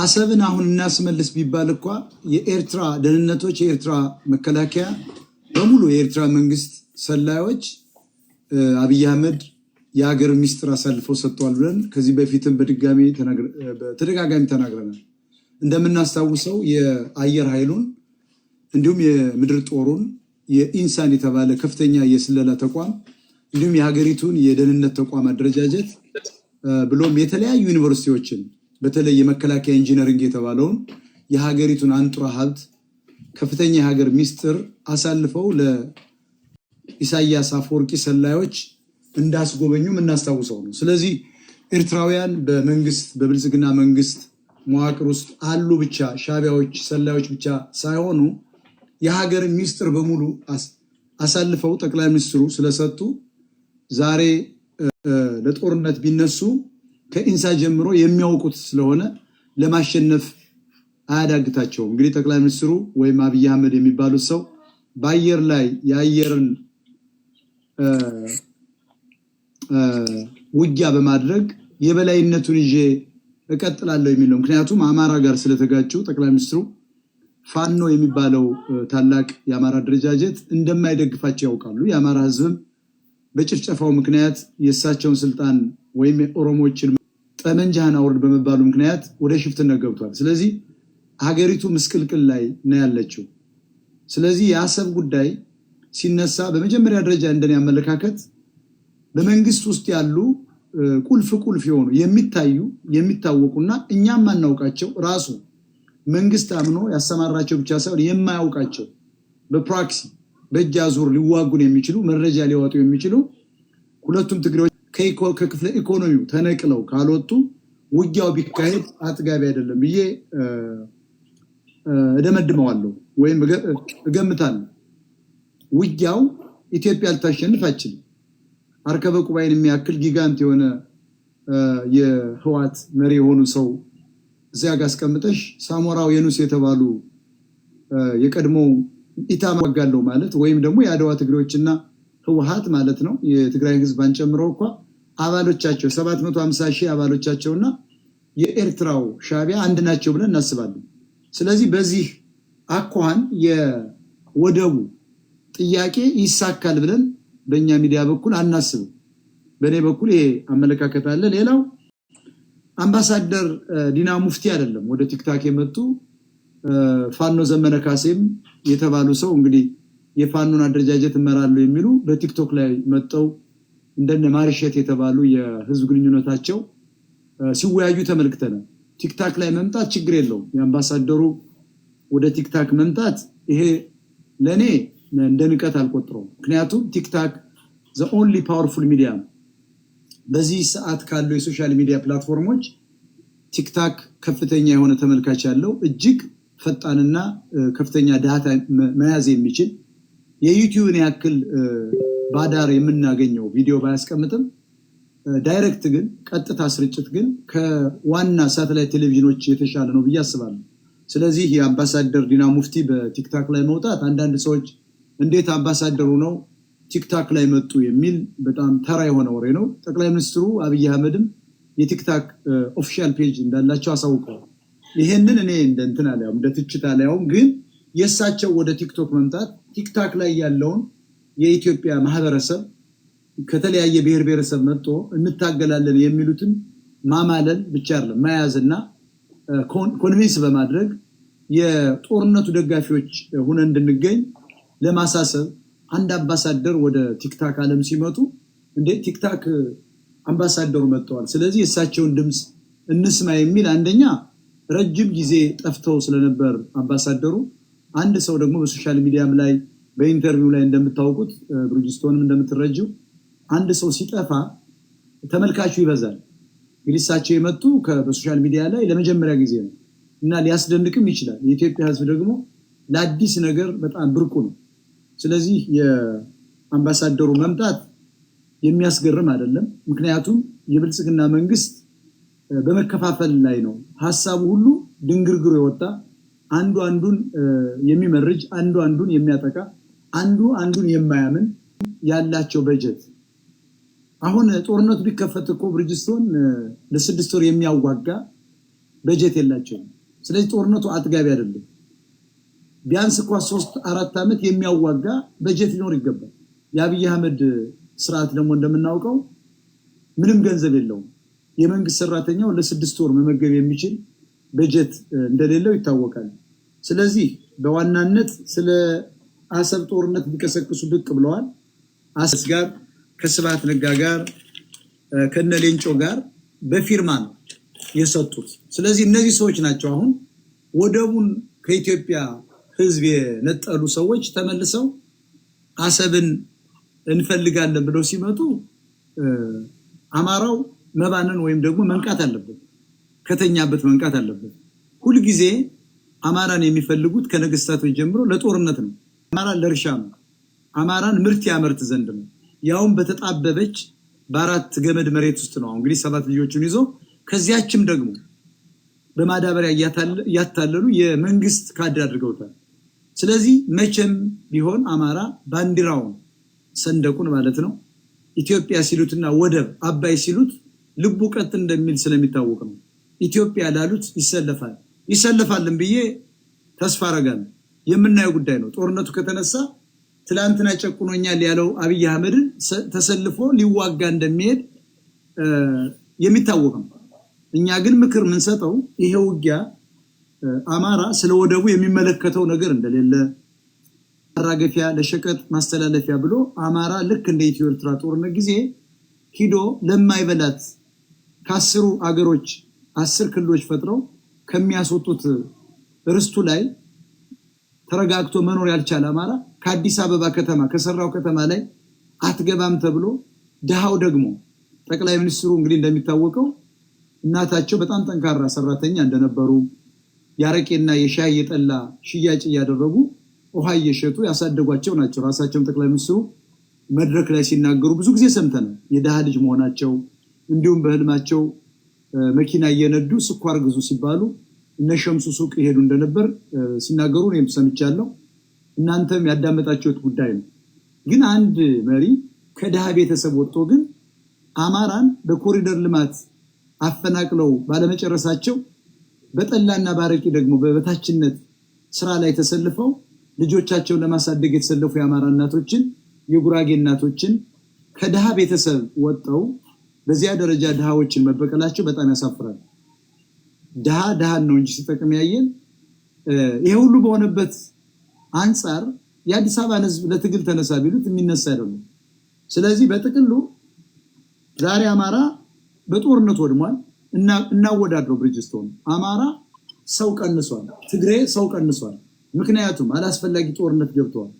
አሰብን አሁን እናስመልስ ቢባል እንኳ የኤርትራ ደህንነቶች የኤርትራ መከላከያ በሙሉ የኤርትራ መንግስት ሰላዮች አብይ አህመድ የሀገር ሚስጥር አሳልፈው ሰጥቷል ብለን ከዚህ በፊትም በተደጋጋሚ ተናግረናል። እንደምናስታውሰው የአየር ኃይሉን እንዲሁም የምድር ጦሩን የኢንሳን የተባለ ከፍተኛ የስለላ ተቋም እንዲሁም የሀገሪቱን የደህንነት ተቋም አደረጃጀት ብሎም የተለያዩ ዩኒቨርሲቲዎችን በተለይ የመከላከያ ኢንጂነሪንግ የተባለውን የሀገሪቱን አንጡራ ሀብት ከፍተኛ የሀገር ሚስጥር አሳልፈው ለኢሳያስ አፈወርቂ ሰላዮች እንዳስጎበኙ የምናስታውሰው ነው። ስለዚህ ኤርትራውያን በመንግስት በብልጽግና መንግስት መዋቅር ውስጥ አሉ ብቻ ሻቢያዎች ሰላዮች ብቻ ሳይሆኑ የሀገር ሚስጥር በሙሉ አሳልፈው ጠቅላይ ሚኒስትሩ ስለሰጡ ዛሬ ለጦርነት ቢነሱ ከኢንሳ ጀምሮ የሚያውቁት ስለሆነ ለማሸነፍ አያዳግታቸውም። እንግዲህ ጠቅላይ ሚኒስትሩ ወይም አብይ አህመድ የሚባሉት ሰው በአየር ላይ የአየርን ውጊያ በማድረግ የበላይነቱን ይዤ እቀጥላለሁ የሚል ነው። ምክንያቱም አማራ ጋር ስለተጋጩ ጠቅላይ ሚኒስትሩ ፋኖ የሚባለው ታላቅ የአማራ አደረጃጀት እንደማይደግፋቸው ያውቃሉ። የአማራ ህዝብም በጭፍጨፋው ምክንያት የእሳቸውን ስልጣን ወይም የኦሮሞዎችን ጠመንጃህን አውርድ በመባሉ ምክንያት ወደ ሽፍትነት ገብቷል። ስለዚህ ሀገሪቱ ምስቅልቅል ላይ ነው ያለችው። ስለዚህ የአሰብ ጉዳይ ሲነሳ በመጀመሪያ ደረጃ እንደኔ አመለካከት በመንግስት ውስጥ ያሉ ቁልፍ የሆኑ የሚታዩ የሚታወቁና እኛም ማናውቃቸው ራሱ መንግስት አምኖ ያሰማራቸው ብቻ ሳይሆን የማያውቃቸው በፕሮክሲ በእጅ አዙር ሊዋጉን የሚችሉ መረጃ ሊያወጡ የሚችሉ ሁለቱም ትግሬዎች ከክፍለ ኢኮኖሚው ተነቅለው ካልወጡ ውጊያው ቢካሄድ አጥጋቢ አይደለም ብዬ እደመድመዋለሁ ወይም እገምታለሁ። ውጊያው ኢትዮጵያ ልታሸንፍ አይችልም። አርከበ ቁባይን የሚያክል ጊጋንት የሆነ የህዋት መሪ የሆኑ ሰው እዚያ ጋር አስቀምጠሽ ሳሞራው የኑስ የተባሉ የቀድሞ ኢታማ ወጋለው ማለት ወይም ደግሞ የአድዋ ትግሬዎችና ህወሓት ማለት ነው የትግራይ ህዝብ አንጨምረው እንኳ አባሎቻቸው 750 ሺህ አባሎቻቸውና የኤርትራው ሻቢያ አንድ ናቸው ብለን እናስባለን። ስለዚህ በዚህ አኳኋን የወደቡ ጥያቄ ይሳካል ብለን በእኛ ሚዲያ በኩል አናስብም። በእኔ በኩል ይሄ አመለካከት አለ። ሌላው አምባሳደር ዲና ሙፍቲ አይደለም ወደ ቲክታክ የመጡ ፋኖ ዘመነ ካሴም የተባሉ ሰው እንግዲህ የፋኖን አደረጃጀት እመራሉ የሚሉ በቲክቶክ ላይ መጣው እንደነ ማርሸት የተባሉ የህዝብ ግንኙነታቸው ሲወያዩ ተመልክተናል። ቲክታክ ላይ መምጣት ችግር የለውም። የአምባሳደሩ ወደ ቲክታክ መምጣት ይሄ ለኔ እንደ ንቀት አልቆጥረውም። ምክንያቱም ቲክታክ the only powerful media በዚህ ሰዓት ካለው የሶሻል ሚዲያ ፕላትፎርሞች ቲክታክ ከፍተኛ የሆነ ተመልካች ያለው እጅግ ፈጣንና ከፍተኛ ዳታ መያዝ የሚችል የዩቲዩብን ያክል ባዳር የምናገኘው ቪዲዮ ባያስቀምጥም ዳይሬክት ግን ቀጥታ ስርጭት ግን ከዋና ሳተላይት ቴሌቪዥኖች የተሻለ ነው ብዬ አስባለሁ። ስለዚህ የአምባሳደር ዲና ሙፍቲ በቲክታክ ላይ መውጣት አንዳንድ ሰዎች እንዴት አምባሳደሩ ነው ቲክታክ ላይ መጡ የሚል በጣም ተራ የሆነ ወሬ ነው። ጠቅላይ ሚኒስትሩ አብይ አህመድም የቲክታክ ኦፊሻል ፔጅ እንዳላቸው አሳውቀዋል። ይሄንን እኔ እንትን አላየውም፣ እንደ ትችት አላየውም። ግን የእሳቸው ወደ ቲክቶክ መምጣት ቲክታክ ላይ ያለውን የኢትዮጵያ ማህበረሰብ ከተለያየ ብሔር ብሔረሰብ መጥቶ እንታገላለን የሚሉትን ማማለል ብቻ አይደለም መያዝና ኮንቪንስ በማድረግ የጦርነቱ ደጋፊዎች ሆነን እንድንገኝ ለማሳሰብ አንድ አምባሳደር ወደ ቲክታክ ዓለም ሲመጡ እንዴ ቲክታክ አምባሳደሩ መጥተዋል፣ ስለዚህ የእሳቸውን ድምፅ እንስማ የሚል አንደኛ ረጅም ጊዜ ጠፍተው ስለነበር አምባሳደሩ አንድ ሰው ደግሞ በሶሻል ሚዲያም ላይ በኢንተርቪው ላይ እንደምታውቁት ብሩጅስቶንም እንደምትረጂው አንድ ሰው ሲጠፋ ተመልካቹ ይበዛል። እንግዲህ እሳቸው የመጡ በሶሻል ሚዲያ ላይ ለመጀመሪያ ጊዜ ነው እና ሊያስደንቅም ይችላል። የኢትዮጵያ ህዝብ ደግሞ ለአዲስ ነገር በጣም ብርቁ ነው። ስለዚህ የአምባሳደሩ መምጣት የሚያስገርም አይደለም። ምክንያቱም የብልጽግና መንግስት በመከፋፈል ላይ ነው ሐሳቡ ሁሉ ድንግርግሩ የወጣ አንዱ አንዱን የሚመርጅ አንዱ አንዱን የሚያጠቃ አንዱ አንዱን የማያምን ያላቸው በጀት አሁን ጦርነቱ ቢከፈት እኮ ብሪጅስቶን ለ6 ወር የሚያዋጋ በጀት የላቸውም። ስለዚህ ጦርነቱ አጥጋቢ አይደለም። ቢያንስ እንኳን 3-4 ዓመት የሚያዋጋ በጀት ሊኖር ይገባል። የአብይ አህመድ ስርዓት ደግሞ እንደምናውቀው ምንም ገንዘብ የለውም። የመንግስት ሰራተኛው ለ6 ወር መመገብ የሚችል በጀት እንደሌለው ይታወቃል። ስለዚህ በዋናነት ስለ አሰብ ጦርነት ሊቀሰቅሱ ብቅ ብለዋል። አሰብ ጋር ከስብሃት ነጋ ጋር ከነሌንጮ ጋር በፊርማ ነው የሰጡት። ስለዚህ እነዚህ ሰዎች ናቸው አሁን ወደቡን ከኢትዮጵያ ህዝብ የነጠሉ ሰዎች ተመልሰው አሰብን እንፈልጋለን ብለው ሲመጡ አማራው መባነን ወይም ደግሞ መንቃት አለበት፣ ከተኛበት መንቃት አለበት። ሁሉ ጊዜ አማራን የሚፈልጉት ከነገስታቶች ጀምሮ ለጦርነት ነው። አማራን ለእርሻ ነው። አማራን ምርት ያመርት ዘንድ ነው። ያውም በተጣበበች በአራት ገመድ መሬት ውስጥ ነው እንግዲህ 7 ልጆቹን ይዞ ከዚያችም ደግሞ በማዳበሪያ እያታለሉ የመንግስት ካድሬ አድርገውታል። ስለዚህ መቼም ቢሆን አማራ ባንዲራውን ሰንደቁን ማለት ነው ኢትዮጵያ ሲሉትና ወደብ አባይ ሲሉት ልቡ ቀጥ እንደሚል ስለሚታወቅ ነው። ኢትዮጵያ ላሉት ይሰለፋልን ብዬ ተስፋ አረጋለሁ። የምናየው ጉዳይ ነው። ጦርነቱ ከተነሳ ትላንትና ጨቁኖኛል ያለው አብይ አህመድን ተሰልፎ ሊዋጋ እንደሚሄድ የሚታወቅ ነው። እኛ ግን ምክር የምንሰጠው ይሄ ውጊያ አማራ ስለ ወደቡ የሚመለከተው ነገር እንደሌለ ማራገፊያ ለሸቀጥ ማስተላለፊያ ብሎ አማራ ልክ እንደ ኢትዮ ኤርትራ ጦርነት ጊዜ ሂዶ ለማይበላት ከ10 አገሮች 10 ክልሎች ፈጥረው ከሚያስወጡት ርስቱ ላይ ተረጋግቶ መኖር ያልቻለ አማራ ከአዲስ አበባ ከተማ ከሰራው ከተማ ላይ አትገባም ተብሎ ደሃው ደግሞ ጠቅላይ ሚኒስትሩ እንግዲህ እንደሚታወቀው እናታቸው በጣም ጠንካራ ሰራተኛ እንደነበሩ ያረቄና የሻይ የጠላ ሽያጭ ያደረጉ ውሃ እየሸጡ ያሳደጓቸው ናቸው። ራሳቸውም ጠቅላይ ሚኒስትሩ መድረክ ላይ ሲናገሩ ብዙ ጊዜ ሰምተናል። የደሃ ልጅ መሆናቸው እንዲሁም በህልማቸው መኪና እየነዱ ስኳር ግዙ ሲባሉ እነሸምሱ ሱቅ ይሄዱ እንደነበር ሲናገሩ እኔም ሰምቻለሁ። እናንተም ያዳመጣችሁት ጉዳይ ነው። ግን አንድ መሪ ከደሃ ቤተሰብ ወጥቶ ግን አማራን በኮሪደር ልማት አፈናቅለው ባለመጨረሳቸው በጠላና ባረቂ ደግሞ በበታችነት ስራ ላይ ተሰልፈው ልጆቻቸውን ለማሳደግ የተሰለፉ የአማራ እናቶችን የጉራጌ እናቶችን ከደሃ ቤተሰብ ወጥተው በዚያ ደረጃ ደሃዎችን መበቀላቸው በጣም ያሳፍራል። ደሃን ነው እንጂ ሲጠቅም ያየን። ይሄ ሁሉ በሆነበት አንፃር የአዲስ አበባን ህዝብ ለትግል ተነሳ ቢሉት የሚነሳ አይደለም። ስለዚህ በጥቅሉ ዛሬ አማራ በጦርነት ወድሟል። እናወዳድረው ብሪጅስቶን አማራ ሰው ቀንሷል፣ ትግሬ ሰው ቀንሷል። ምክንያቱም አላስፈላጊ ጦርነት ገብተዋል።